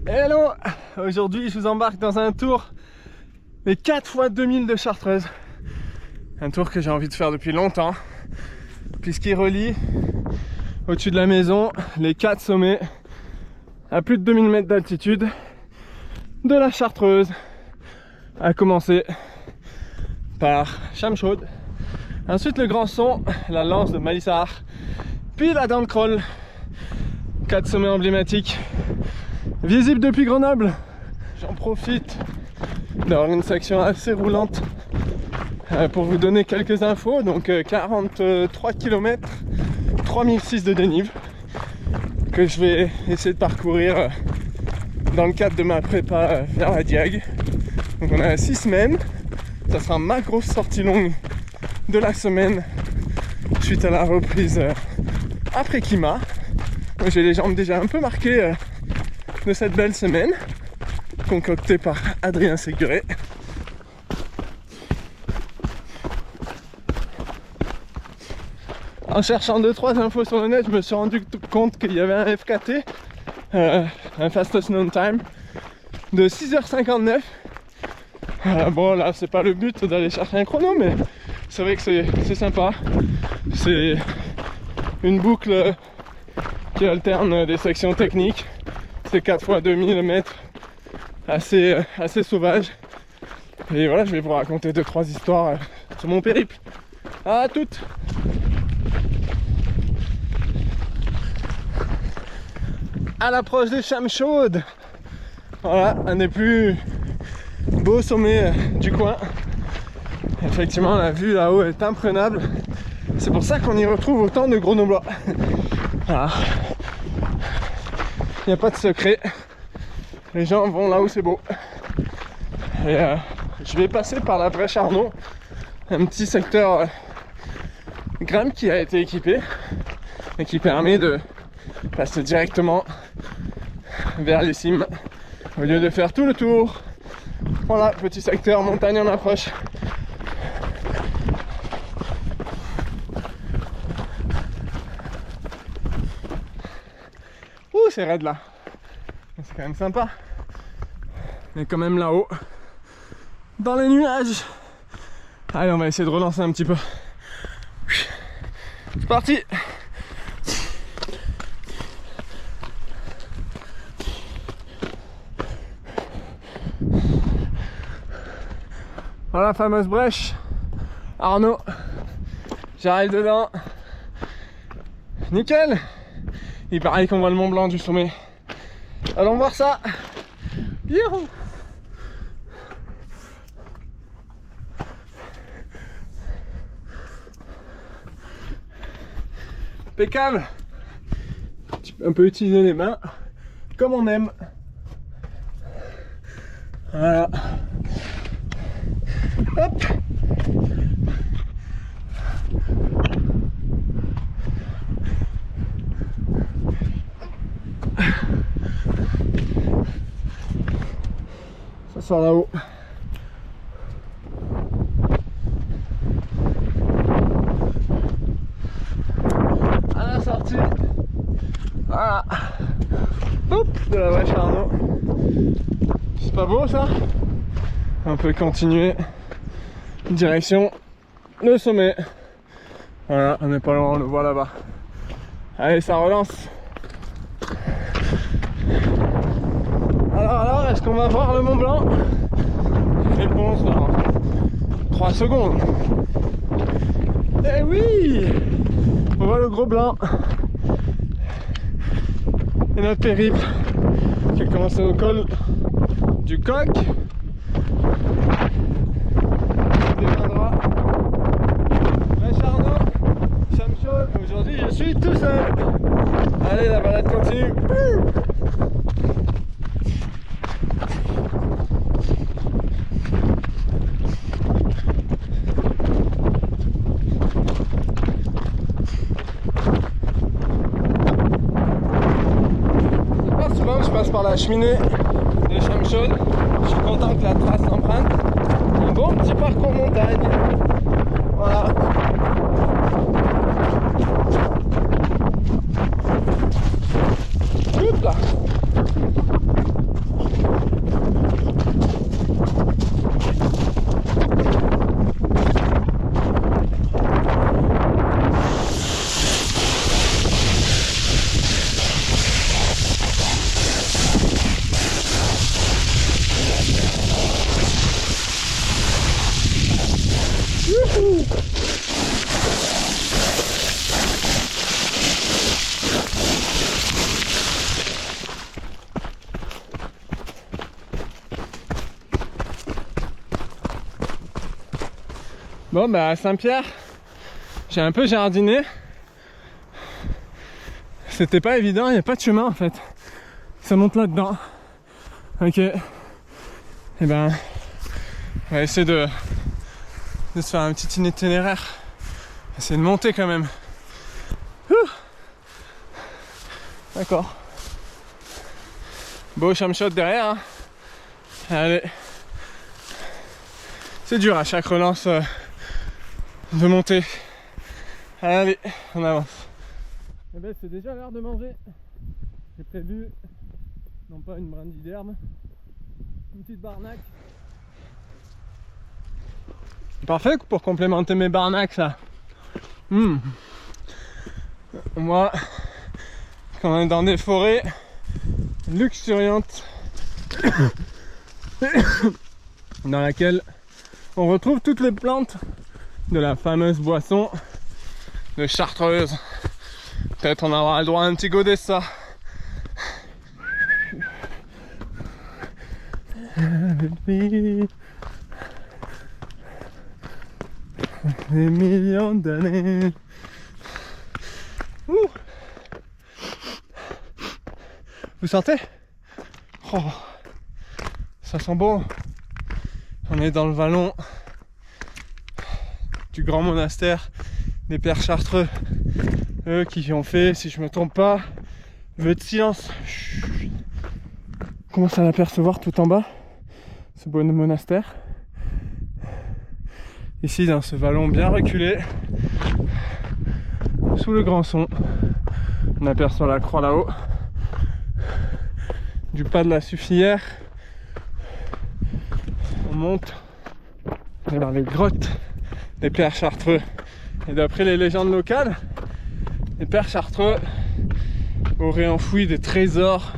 Hello! Aujourd'hui je vous embarque dans un tour des 4 x 2000 de Chartreuse. Un tour que j'ai envie de faire depuis longtemps, puisqu'il relie au-dessus de la maison les 4 sommets à plus de 2000 mètres d'altitude de la Chartreuse, à commencer par Chamchaude, ensuite le Grand Son, la Lance de Malissard, puis la Dent de Crolles. 4 sommets emblématiques visibles depuis Grenoble. J'en profite d'avoir une section assez roulante pour vous donner quelques infos. Donc 43 km, 3006 de dénive que je vais essayer de parcourir dans le cadre de ma prépa vers la Diag. Donc on a 6 semaines, ça sera ma grosse sortie longue de la semaine suite à la reprise après Kima. J'ai les jambes déjà un peu marquées de cette belle semaine concoctée par Adrien Séguré. En cherchant 2-3 infos sur le net, je me suis rendu compte qu'il y avait un FKT, un fastest known time de 6h59. Bon là c'est pas le but d'aller chercher un chrono, mais c'est vrai que c'est sympa. C'est une boucle qui alterne des sections techniques. C'est 4 x 2000 mètres assez sauvage. Et voilà, je vais vous raconter 2-3 histoires sur mon périple. À toutes! À l'approche des Chamchaude, voilà, un des plus beaux sommets du coin. Effectivement, la vue là-haut est imprenable. C'est pour ça qu'on y retrouve autant de Grenoblois. Voilà. Il n'y a pas de secret. Les gens vont là où c'est beau. Et je vais passer par la Brèche Arnaud, un petit secteur grimpe qui a été équipé et qui permet de passer directement vers les cimes au lieu de faire tout le tour. Voilà, petit secteur montagne en approche. Ouh, c'est raide là. C'est quand même sympa. On est quand même là-haut, dans les nuages. Allez, on va essayer de relancer un petit peu. C'est parti. Voilà la fameuse brèche Arnaud. J'arrive dedans. Nickel. Il paraît qu'on voit le Mont Blanc du sommet. Allons voir ça. Youhou. Impeccable. On peut utiliser les mains comme on aime. Voilà. Hop. Ça sort là-haut. À la sortie, voilà, hop, de la Brèche Arnaud. C'est pas beau ça? On peut continuer direction le sommet. Voilà, on n'est pas loin, on le voit là-bas. Allez, ça relance. Alors, est-ce qu'on va voir le Mont Blanc? Réponse dans 3 secondes. Eh oui! On voit le gros blanc. Et notre périple qui a commencé au col du Coq. Brèche Arnaud, Chamchaude. Aujourd'hui je suis tout seul. Allez, la balade continue. Je passe par la cheminée de Chamchaude. Je suis content que la trace emprunte un bon petit parcours montagne. Voilà. Hop là. Bon bah à Saint-Pierre, j'ai un peu jardiné. C'était pas évident, il n'y a pas de chemin en fait. Ça monte là-dedans. Ok. Et ben, on va essayer de se faire un petit itinéraire. Essayer de monter quand même. D'accord. Beau chamshot derrière. Hein. Allez. C'est dur à chaque relance de monter. Allez, on avance. Eh ben, c'est déjà l'heure de manger. J'ai prévu, non pas une brindille d'herbe, une petite barnaque. Parfait pour complémenter mes barnaques, ça. Moi, quand on est dans des forêts luxuriantes, dans laquelle on retrouve toutes les plantes de la fameuse boisson de chartreuse. Peut-être on aura le droit à un petit godet de ça. Des millions d'années. Vous sentez? Oh, ça sent bon. On est dans le vallon du grand monastère des Pères Chartreux. Eux qui ont fait, si je me trompe pas, vœu de silence. Chut. On commence à l'apercevoir tout en bas, ce beau monastère. Ici dans ce vallon bien reculé, sous le grand son, on aperçoit la croix là-haut. Du pas de la Sufflière, on monte vers les grottes des Pères Chartreux. Et d'après les légendes locales, les Pères Chartreux auraient enfoui des trésors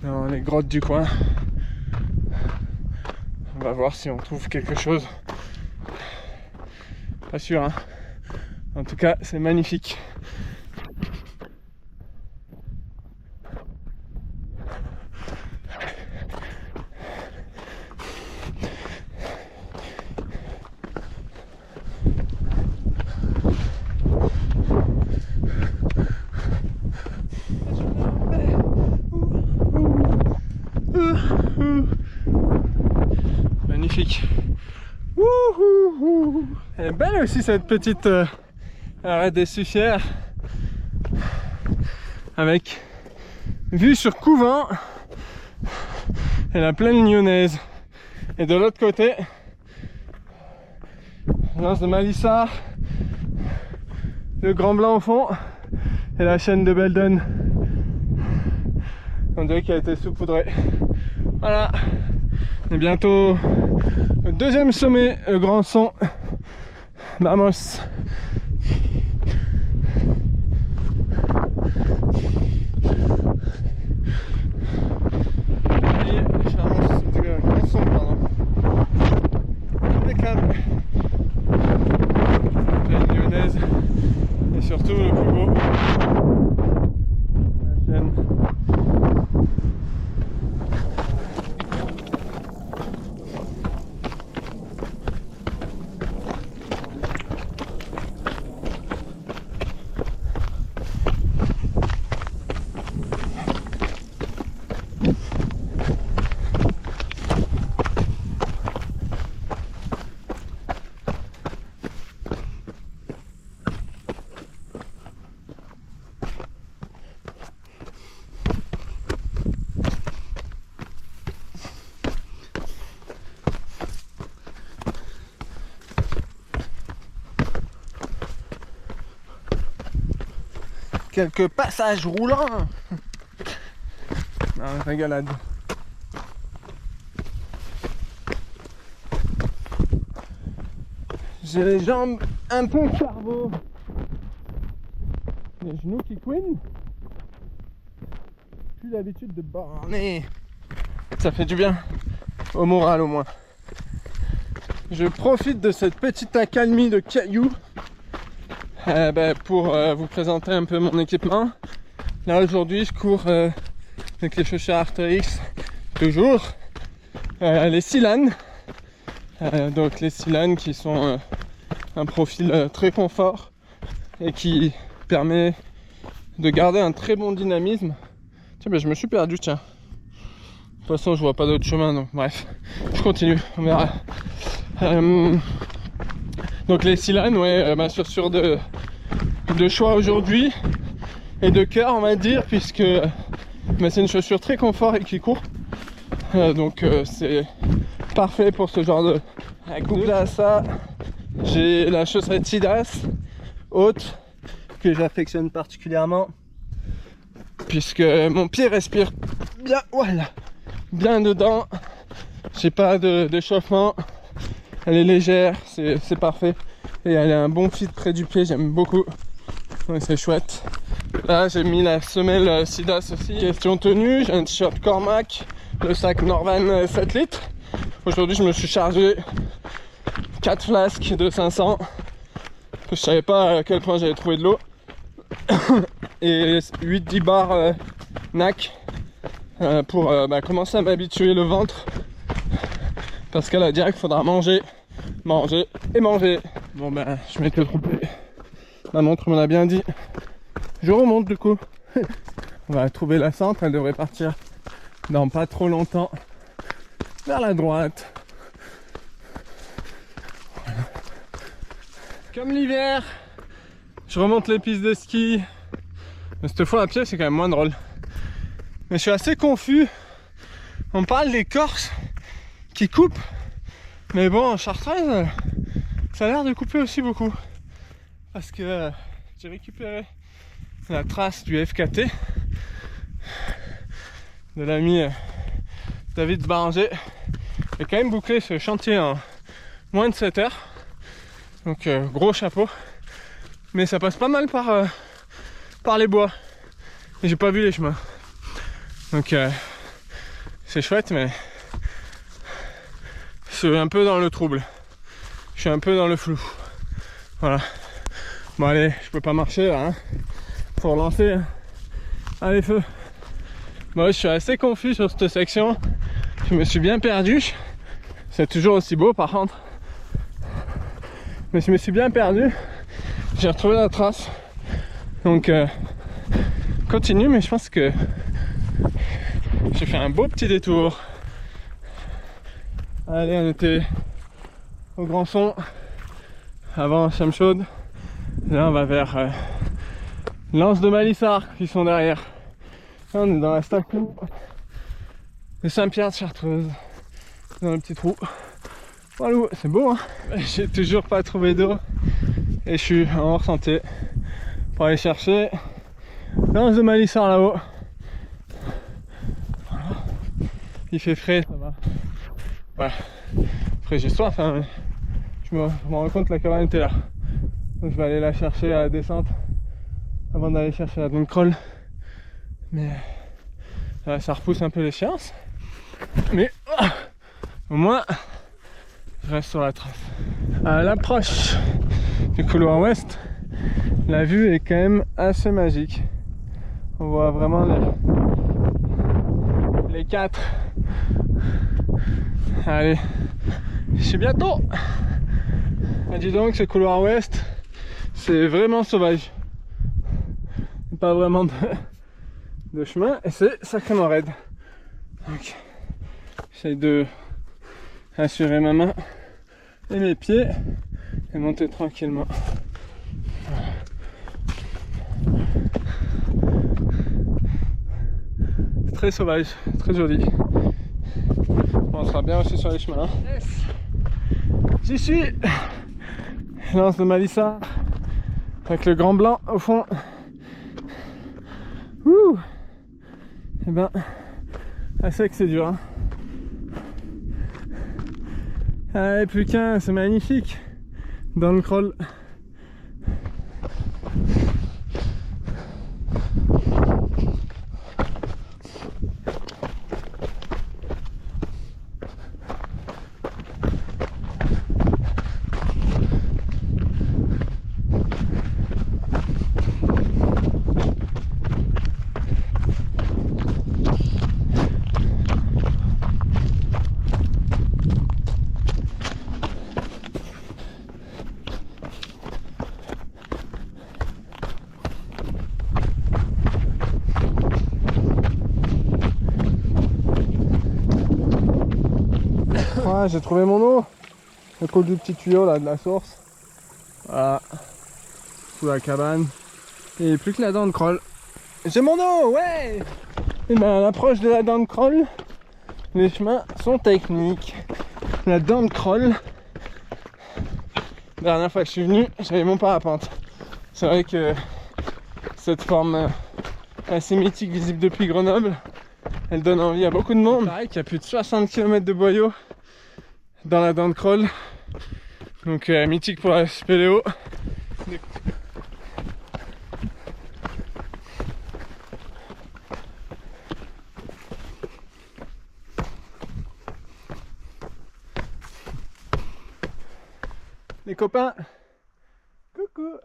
dans les grottes du coin. On va voir si on trouve quelque chose. Pas sûr, hein. En tout cas, c'est magnifique. Magnifique. Elle est belle aussi cette petite arête des Sufflières avec vue sur Couvent et la plaine lyonnaise. Et de l'autre côté, l'anse de Malissard, le Grand Blanc au fond et la chaîne de Beldon. On dirait qu'elle a été saupoudrée. Voilà. Et bientôt le deuxième sommet, le Grand Son. Vamos. Grand Son, pardon. Impeccable. La plaine lyonnaise. Et surtout le plus beau. La chaîne. Quelques passages roulants. Ah, régalade. J'ai les jambes un peu carbo, les genoux qui couinent. Plus l'habitude de borner. Ça fait du bien au moral au moins. Je profite de cette petite accalmie de cailloux pour vous présenter un peu mon équipement. Là aujourd'hui je cours avec les chaussures Arc'teryx, toujours les Silan. Donc les Silan qui sont un profil très confort et qui permet de garder un très bon dynamisme. Tiens, ben je me suis perdu, tiens. De toute façon, je vois pas d'autre chemin, donc bref, je continue, on verra. Donc les Silan, ouais, ma chaussure de choix aujourd'hui et de cœur, on va dire, puisque c'est une chaussure très confort et qui court. Donc c'est parfait pour ce genre de... Couplé à ça, j'ai la chaussette Sidas haute que j'affectionne particulièrement puisque mon pied respire bien, voilà, bien dedans. J'ai pas d'échauffement, elle est légère, c'est parfait et elle a un bon fit près du pied, j'aime beaucoup. Ouais, c'est chouette. Là j'ai mis la semelle Sidas aussi. Question tenue, j'ai un t-shirt Cormac, le sac Norvan 7 litres. Aujourd'hui je me suis chargé 4 flasques de 500. Je savais pas à quel point j'avais trouvé de l'eau. Et 8-10 bars NAC pour commencer à m'habituer le ventre. Parce qu'à la direct il faudra manger, manger et manger. Bon ben je m'étais trompé. Ma montre me l'a bien dit. Je remonte du coup. On va trouver la centre, elle devrait partir dans pas trop longtemps. Vers la droite. Voilà. Comme l'hiver, je remonte les pistes de ski. Mais cette fois à pied c'est quand même moins drôle. Mais je suis assez confus. On parle des Corses qui coupent. Mais bon, en Chartreuse, ça a l'air de couper aussi beaucoup. Parce que j'ai récupéré la trace du FKT de l'ami David Baranger. J'ai quand même bouclé ce chantier en moins de 7 heures. Donc gros chapeau. Mais ça passe pas mal par les bois. Et j'ai pas vu les chemins. Donc c'est chouette, mais je suis un peu dans le trouble. Je suis un peu dans le flou. Voilà. Bon allez, je peux pas marcher là, hein. Faut relancer. Allez feu. Moi je suis assez confus sur cette section. Je me suis bien perdu. C'est toujours aussi beau par contre. Mais je me suis bien perdu. J'ai retrouvé la trace. Donc continue, mais je pense que j'ai fait un beau petit détour. Allez, on était au Grand Son avant Chamchaude. Là on va vers l'Anse de Malissard qui sont derrière. Là on est dans la station de Saint-Pierre de Chartreuse, dans le petit trou. Voilà, c'est beau hein. J'ai toujours pas trouvé d'eau et je suis en hors santé pour aller chercher l'Anse de Malissard là-haut. Voilà. Il fait frais, ça va. Ouais. Après j'ai soif hein, mais je me rends compte que la cabane était là. Donc je vais aller la chercher à la descente avant d'aller chercher la Dunkroll. Mais ça repousse un peu l'échéance. Mais au moins je reste sur la trace. À l'approche du couloir ouest, la vue est quand même assez magique. On voit vraiment les 4. Allez, je suis bientôt. Ah, dis donc, ce couloir ouest, c'est vraiment sauvage. Pas vraiment de chemin et c'est sacrément raide. Donc, j'essaie de assurer ma main et mes pieds et monter tranquillement. C'est très sauvage, très joli. Bon, on sera bien aussi sur les chemins. Hein. Yes. J'y suis. L'Anse de Malissard avec le Grand Blanc au fond. Ouh. Et ben, assez que c'est dur. Hein. Allez, plus qu'un, c'est magnifique. Dans le crawl. Ah, j'ai trouvé mon eau. Le col du petit tuyau là de la source. Voilà. Sous la cabane. Et plus que la dent de crawl. J'ai mon eau, ouais. Et ben à l'approche de la dent de crawl, les chemins sont techniques. La dent de crawl. La dernière fois que je suis venu, j'avais mon parapente. C'est vrai que cette forme assez mythique visible depuis Grenoble, elle donne envie à beaucoup de monde. Pareil qu'il y a plus de 60 km de boyaux dans la dent de crawl. Donc mythique pour la spéléo. Les copains, coucou.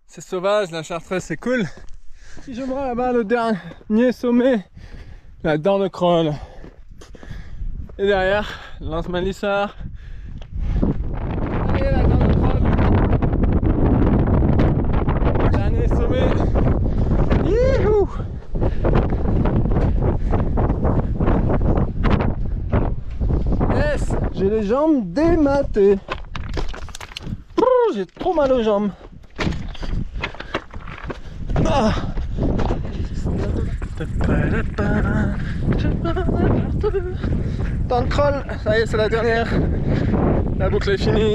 C'est sauvage, la Chartreuse, c'est cool. Si je me rends là-bas, le dernier sommet, la dent de crawl. Et derrière, Lens-Malissard. Allez, la dent de crawl. Dernier sommet. Youhou! Yes! J'ai les jambes dématées. J'ai trop mal aux jambes. Ah. Dent de crawl, ça y est, c'est la dernière. La boucle est finie.